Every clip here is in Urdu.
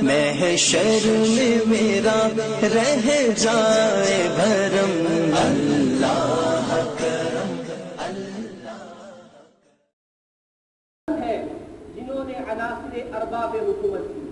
محشر میں میرا رہ جائے بھرم اللہ کرم ہے جنہوں نے عناصر ارباب حکومت کی،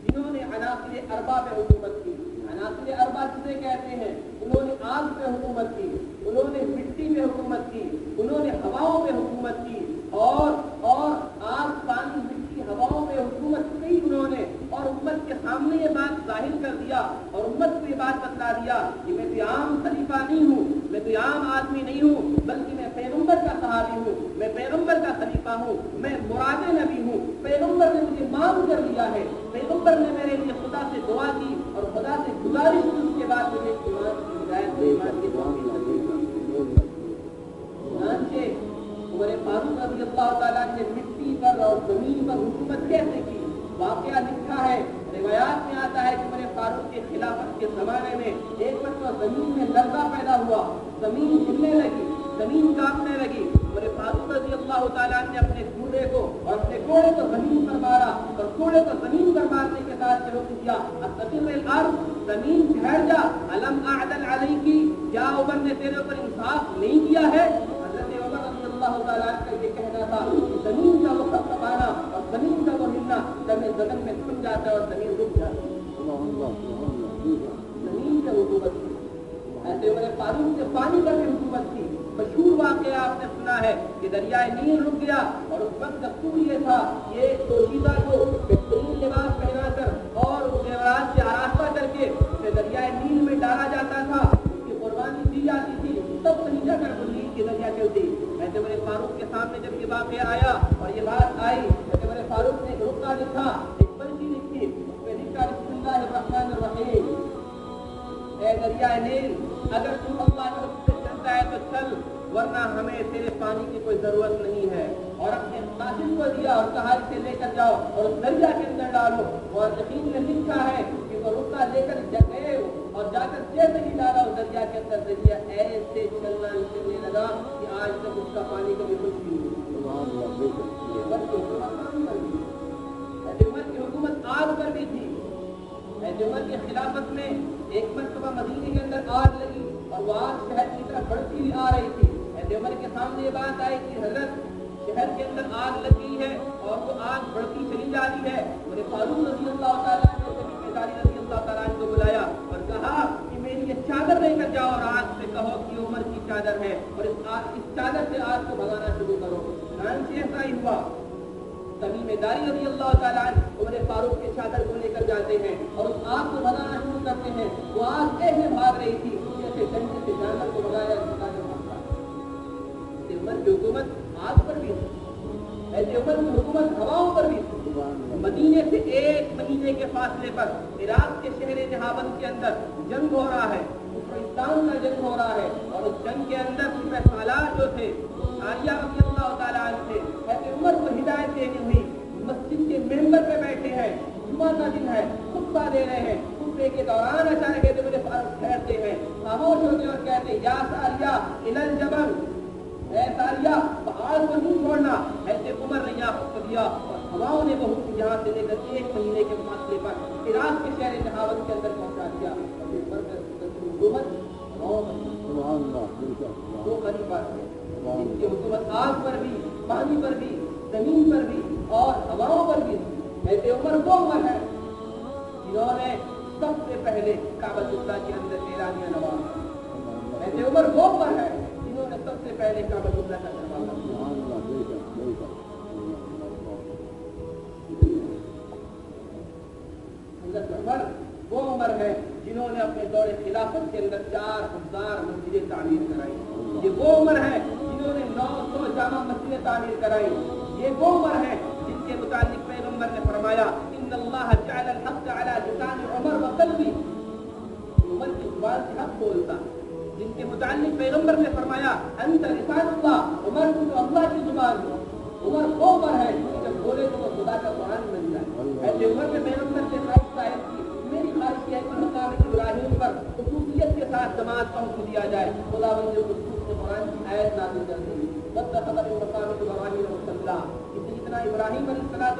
جنہوں نے عناصر ارباب حکومت کی. عناصر ارباب کسے کہتے ہیں؟ انہوں نے آگ پہ حکومت کی، انہوں نے مٹی پہ حکومت کی، انہوں نے ہواؤں پہ حکومت کی، اور آگ پانی مٹی ہواؤں پہ حکومت کی انہوں نے، اور امت کے سامنے یہ بات ظاہر کر دیا اور امت کو یہ بات بتلا دیا کہ میں کوئی عام خلیفہ نہیں ہوں، میں کوئی عام آدمی نہیں ہوں، بلکہ میں پیغمبر کا صحابی ہوں، میں پیغمبر کا خلیفہ ہوں، میں مراد نبی ہوں. پیغمبر نے مجھے معاف کر دیا ہے، پیغمبر نے میرے لیے خدا سے دعا کی اور خدا سے گزارش کی، اس کے بعد مجھے ایمان کی ہدایت کی، ایمان کی توفیق عطا کی. چنانچہ عمر فاروق رضی اللہ تعالیٰ نے مٹی پر اور زمین پر حکومت کیسے کی؟ واقعہ لکھا ہے، روایات میں آتا ہے کہ عمر فاروق کے خلافت کے زمانے میں ایک مرتبہ زمین میں لرزہ پیدا ہوا، زمین ہلنے لگی، زمین کانپنے لگی. عمر فاروق رضی اللہ تعالیٰ نے اپنے گھوڑے کو اور اپنے گھوڑے کو زمین پر مارا اور گھوڑے کو زمین پر مارنے کے ساتھ یہ حکم دیا استقر الارض، زمین ٹھہر جا، الم اعدل علیکی، کیا عمر نے تیرے اوپر انصاف نہیں کیا ہے؟ حضرت عمر رضی اللہ تعالیٰ کا یہ کہنا تھا کہ زمین کا وہ کپکپانا اور زمین کا وہ ہلنا جب زمین میں تھم جاتا ہے اور زمین رک جاتی ہے. زمین کا حکومت کی. ایسے عمر فاروق نے پانی پر بھی حکومت کی. مشہور واقعہ آپ نے سنا ہے کہ دریائے نیل رک گیا اور اس وقت دستور یہ تھا یہ توشیدہ کو بہترین لباس پہنا کر اور زیورات سے آراستہ کر کے اسے دریائے نیل میں ڈالا جاتا تھا، اس کی قربانی دی جاتی تھی، تب کہیں جا کر نیل کی دریا چلتی. ایسے عمر فاروق کے سامنے جب یہ واقعہ آیا اور یہ بات آئی، ایسے عمر فاروق نے ایک رکا لکھا، ایک پرچی لکھی، اس پہ لکھا بسم اللہ الرحمن الرحیم، اے دریائے نیل اگر تم اللہ کے حکم سے چلتا ہے تو چل، ورنہ ہمیں تیرے پانی کی کوئی ضرورت نہیں ہے. اور اپنے قاصد کو دیا اور کہا اسے لے کر جاؤ اور اس دریا کے اندر ڈالو. مورخین نے لکھا ہے کہ وہ رکا لے کر گئے اور جا کر جیسے ہی ڈالا اس دریا کے اندر، دریا ایسے چلنے لگا کہ آج تک اس کا پانی کبھی کچھ بھی نہیں. ایسے عمر کی حکومت آگ پر بھی تھی. ایسے عمر کی خلافت میں ایک مرتبہ مدینے کے اندر آگ لگی اور وہ آگ شہر کی طرف بڑھتی ہوئی آ رہی تھی. ایسے عمر کے سامنے یہ بات آئی کہ حضرت شہر کے اندر آگ لگ گئی ہے اور وہ آگ بڑھتی چلی جا رہی ہے. عمر فاروق رضی اللہ تعالیٰ نے رضی اللہ تعالیٰ کو بلایا اور کہا کہ میری یہ چادر لے کر جاؤ اور آگ سے کہو کہ عمر کی چادر ہے اور اس چادر سے آگ کو بھگانا شروع کرو. چنانچہ ایسا ہی ہوا. تمیم داری رضی اللہ تعالیٰ عمر فاروق کے چادر کو لے کر جاتے ہیں اور اس آگ کو بھگانا شروع کرتے ہیں. وہ آگ ایسے بھاگ رہی تھی جیسے ڈنڈے سے جانور کو بھگایا جاتا ہے. عمر کی حکومت آگ پر بھی تھی، ایسے عمر کی حکومت ہواؤں پر بھی تھی. مدینے سے 1 مہینے کے فاصلے پر عراق کے شہر نہاوند کے اندر جنگ ہو رہا ہے، افغانستان کا جنگ ہو رہا ہے اور اس جنگ کے اندر سپہ سالار جو تھے آریہ رضی اللہ تعالیٰ عنہ تھے. ایسے عمر کو ہدایت دینی ہوئی. مسجد کے ممبر پہ بیٹھے ہیں، جمعہ کا دن ہے، خطبہ دے رہے ہیں. خطبے کے دوران اچانک ہے میرے فاروق ٹھہرتے ہیں، خاموش ہوتے اور کہتے ہیں یا ساریہ الی الجبل، اے ساریہ پہاڑ کو نہیں چھوڑنا. ایسے عمر نے یہاں حکم دیا اور ہواؤں نے وہ حکم یہاں سے لے کر 1 مہینے کے فاصلے پر عراق کے شہر نہاوند کے اندر پہنچا دیا. حکومت دو خلیفہ تھے جن کی حکومت آگ پر بھی، پانی پر بھی، زمین پر بھی اور ہواؤں پر بھی تھی. ایسے عمر وہ عمر ہے جنہوں نے سب سے پہلے کعبۃ اللہ کے اندر اعلانیہ نواز. ایسے عمر وہ عمر ہے جنہوں نے سب سے پہلے کعبۃ اللہ کا دروازہ کھولا. حضرت عمر وہ عمر ہے جنہوں نے اپنے دور خلافت کے اندر 4000 مسجدیں تعمیر کرائی. یہ وہ عمر ہے جنہوں نے 900 جامع مسجدیں تعمیر کرائی. یہ وہ عمر ہے جن کے متعلق پیغمبر نے فرمایا ان اللہ جعل الحق علی لسان عمر وقلبی، عمر کی زبان سے حق بولتا. جن کے متعلق پیغمبر نے فرمایا انت لسان اللہ، عمر تو اللہ کی زبان ہے. عمر وہ عمر ہے جب بولے تو وہ خدا کا قرآن بن جائے. ایسے عمر میں پیغمبر سے خواہش ظاہر کی، میری خواہش ہے کہ مقام ابراہیم پر خصوصیت کے ساتھ جماعت کا حکم دیا جائے. خداوند نے خصوص سے قرآن کی آیت نازل کر دی واتخذ من مقام ابراہیم مصلی، جتنا ابراہیم علیہ السلام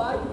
22